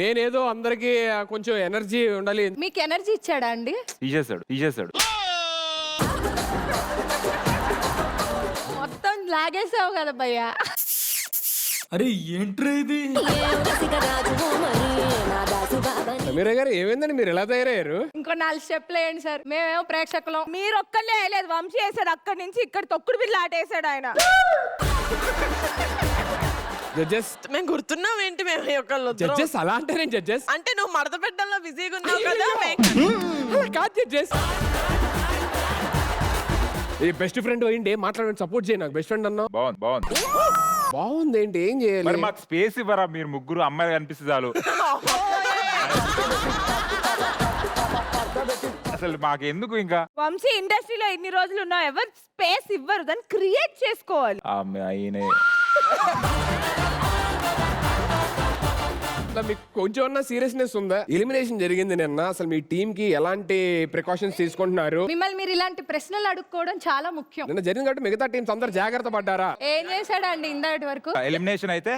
నేనేదో అందరికి కొంచెం ఎనర్జీ ఉండాలి. మీకు ఎనర్జీ ఇచ్చాడా అండి? తీసేశాడు. మొత్తం లాగేసావు కదా భయ్యా. అరే ఏంట్రా ఇది? సమీరా గారు ఏమైందండి, మీరు ఎలా తయారయ్యారు? ఇంకో 4 స్టెప్లు వేయండి సార్, మేమేమో ప్రేక్షకులం. మీరు ఒక్కళ్ళే వేయలేదు, వంశీ వేసాడు. అక్కడి నుంచి ఇక్కడ తొక్కుడు బిల్లు ఆటేసాడు ఆయన. జడ్జెస్ మేము గుర్తున్నాం ఏంటి? మేము ఒకళ్ళు జడ్జెస్ అలా అంటే నేను జడ్జెస్ అంటే నువ్వు మడత పెట్టడంలో బిజీగా ఉన్నావు కదా. అలా కాదు జడ్జెస్. ఈ బెస్ట్ ఫ్రెండ్ పోయిండి మాట్లాడండి, సపోర్ట్ చేయి. నాకు బెస్ట్ ఫ్రెండ్ అన్నావు. బాగుంది ఏంటి, ఏం చేయాలి? మరి మాకు స్పేస్ ఇవ్వరా? మీరు ముగ్గురు అమ్మాయి కనిపిస్తే చాలు. అసలు మాకెందుకు ఇంకా? వంశీ ఇండస్ట్రీలో ఎన్ని రోజులు ఉన్నావు, ఎవరు స్పేస్ ఇవ్వరు, దాన్ని క్రియేట్ చేసుకోవాలి. ఆయనే మీకు కొంచెం ఉన్న సీరియస్నెస్ ఉందా? ఎలిమినేషన్ జరిగింది నిన్న, అసలు మీ టీమ్ కి ఎలాంటి ప్రికాషన్స్ తీసుకుంటున్నారు? మిమ్మల్ని మీరు ఇలాంటి ప్రశ్నలు అడుక్కోవడం చాలా ముఖ్యం. నిన్న జరిగింది కాబట్టి మిగతా టీమ్స్ అందరు జాగ్రత్త పడ్డారా? ఏం చేశాడండి ఇందాటి వరకు? ఎలిమినేషన్ అయితే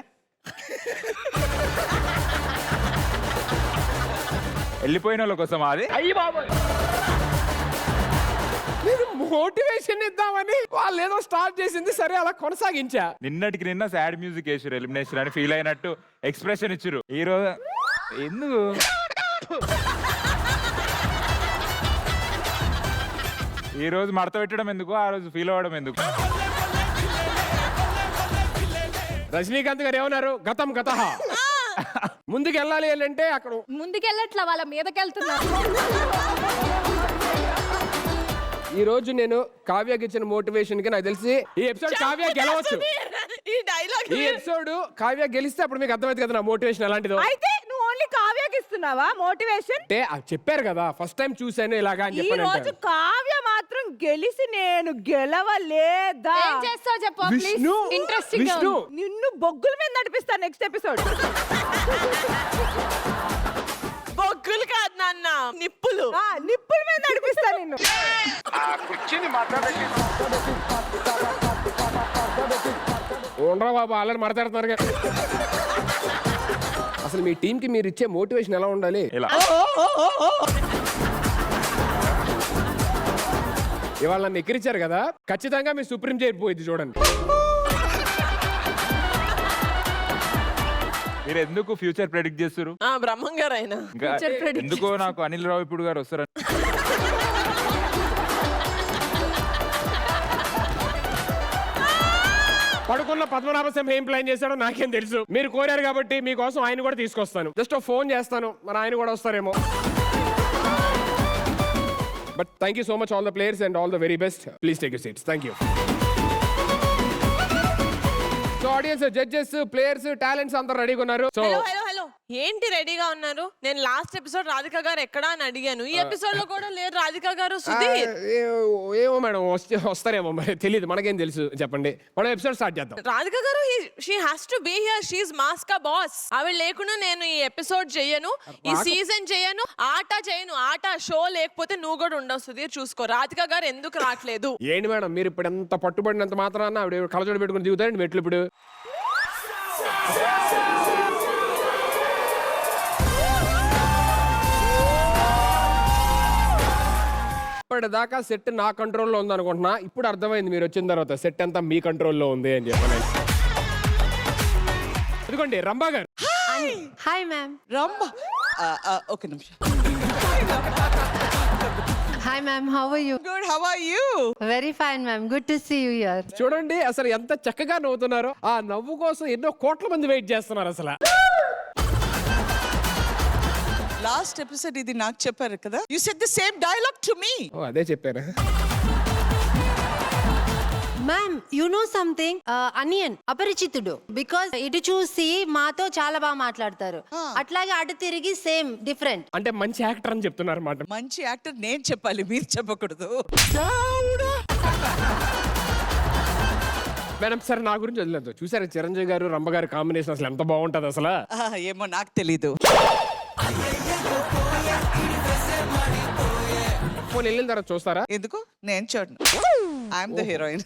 వెళ్ళిపోయిన వాళ్ళ కోసం అది. నేను మోటివేషన్ ఇద్దామని వాళ్ళు ఏదో స్టార్ట్ చేసింది, సరే అలా కొనసాగించా. నిన్నటికి నిన్న సాడ్ మ్యూజిక్ వేసారు, ఎలిమినేషన్ అని ఫీల్ అయినట్టు ఎక్స్ప్రెషన్ ఇచ్చారు. ఈ రోజు ఎందుకు ఈ రోజు మడత పెట్టడం ఎందుకు, ఆ రోజు ఫీల్ అవ్వడం ఎందుకు? రజనీకాంత్ గారు ఏమన్నారు? గతం గతః. ముందుకు వెళ్ళాలి అంటే అక్కడ ముందుకెళ్ళట్లా, వాళ్ళ మీదకి వెళ్తున్నారు. ఈ రోజు నేను కావ్యకి ఇచ్చిన మోటివేషన్ కి నాకు తెలిసి ఈ ఎపిసోడ్ కావ్య గెలవచ్చు. ఈ డైలాగ్ ఈ ఎపిసోడ్ కావ్య గెలిస్తే అప్పుడు మీకు అర్థమైంది కదా నా మోటివేషన్ ఎలాంటిదో. అయితే నువ్వు ఓన్లీ కావ్యకి ఇస్తున్నావా మోటివేషన్? అంటే చెప్పారు కదా ఫస్ట్ టైం చూసాను ఇలాగా అని ఈ రోజు చెప్పాను. కావ్య మాత్రం గెలిసి నేను గెలవలేదా? ఏం చేస్తావు చెప్పు ప్లీజ్. విష్ణు, ఇంట్రెస్టింగ్ గా విష్ణు. ఉంది. నిన్ను బొగ్గుల మీద నడిపిస్తాను నెక్స్ట్ ఎపిసోడ్. బొగ్గులు కాదు నాన్న, నిప్పులు. నిప్పుల మీద నడిపిస్తా నిన్ను. ఉండరా బాబు, ఆల్రెడీ మాట్లాడుతున్నారు. అసలు మీ టీం కి మీరు ఇచ్చే మోటివేషన్ ఎలా ఉండాలి? ఇలా ఇవాళ నన్ను ఎక్కిరించారు కదా, ఖచ్చితంగా మీ సుప్రీం చేరిపోయింది చూడండి. మీరు ఎందుకు ఫ్యూచర్ ప్రెడిక్ట్ చేస్తారు? బ్రహ్మం గారు అయినా ఇంకా ఎందుకో నాకు అనిల్ రావిపూడి గారు వస్తారని. పడుకున్న పద్మనాభ సింహ ఏం ప్లాన్ చేశాడో నాకేం తెలుసు. మీరు కోరారు కాబట్టి మీకోసం ఆయన కూడా తీసుకొస్తాను. జస్ట్ ఫోన్ చేస్తాను, మరి ఆయన కూడా వస్తారేమో. But thank you so much all the players and all the very best. Please take your seats. Thank you. So audience, judges, players, talents అందరూ రెడీగా ఉన్నారు. సో హలో ఏంటి రెడీగా ఉన్నారు? నేను లాస్ట్ ఎపిసోడ్ రాధిక గారు ఎక్కడా అని అడిగాను. ఈ ఎపిసోడ్ లో కూడా లేరు రాధిక గారు. సుధీర్ ఏమో మేడం, వస్తారేమో, మరి తెలియదు, మనకేం తెలుసు. చెప్పండి, మనం ఎపిసోడ్ స్టార్ట్ చేద్దాం. రాధిక గారు she has to be here, she is మాస్కా బాస్. ఆవిడ లేకుండా నేను ఈ ఎపిసోడ్ చేయను, ఈ సీజన్ చేయను, ఆట చేయను. ఆట షో లేకపోతే నువ్వు కూడా ఉండవు. సుధీర్ చూసుకో, రాధిక గారు ఎందుకు రావట్లేదు? ఏంటి మేడం మీరు ఇప్పుడు ఎంత పట్టుబడినంత మాత్రాన ఆవిడ కళ్ళజోడు పెట్టుకుని దిగుతారండి మెట్లు. ఇప్పుడు ఇప్పటిదాకా సెట్ నా కంట్రోల్లో ఉంది అనుకుంటున్నా, ఇప్పుడు అర్థమైంది మీరు వచ్చిన తర్వాత సెట్ అంతా మీ కంట్రోల్లో ఉంది అని చెప్పాలి. ఇదిగోండి రంభా గారు. Hi ma'am. రంభా ఓకే నిమిషం. Hi ma'am, how are you? Good, how are you? Very fine ma'am, good to see you here. చూడండి అసలు ఎంత చక్కగా నవ్వుతున్నారు. ఆ నవ్వు కోసం ఎన్నో కోట్ల మంది వెయిట్ చేస్తున్నారు. అసలు లాస్ట్ ఎపిసోడ్ ఇది నాకు చెప్పారు కదా, you said the same dialogue to me. ఓ అదే చెప్పారా? Ma'am you know something, Anniyan Aparichitudu. Because ఇటు చూసి మాతో చాలా బాగా మాట్లాడతారు, అట్లాగే అటు తిరిగి సేమ్ డిఫరెంట్. అంటే మంచి యాక్టర్ అని చెప్తున్నారు అన్నమాట. మంచి యాక్టర్ నేను చెప్పాలి, మీరు చెప్పకూడదు. మేడం సార్ నా గురించి వదిలేదు. చూసారు చిరంజీవి గారు రంభ గారి కాంబినేషన్ అసలు ఎంత బాగుంటది అసలు. ఏమో నాకు తెలీదు. ఫోన్ వెళ్ళిన తర్వాత చూస్తారా? ఎందుకు? నేను చూడను. I'm the heroine.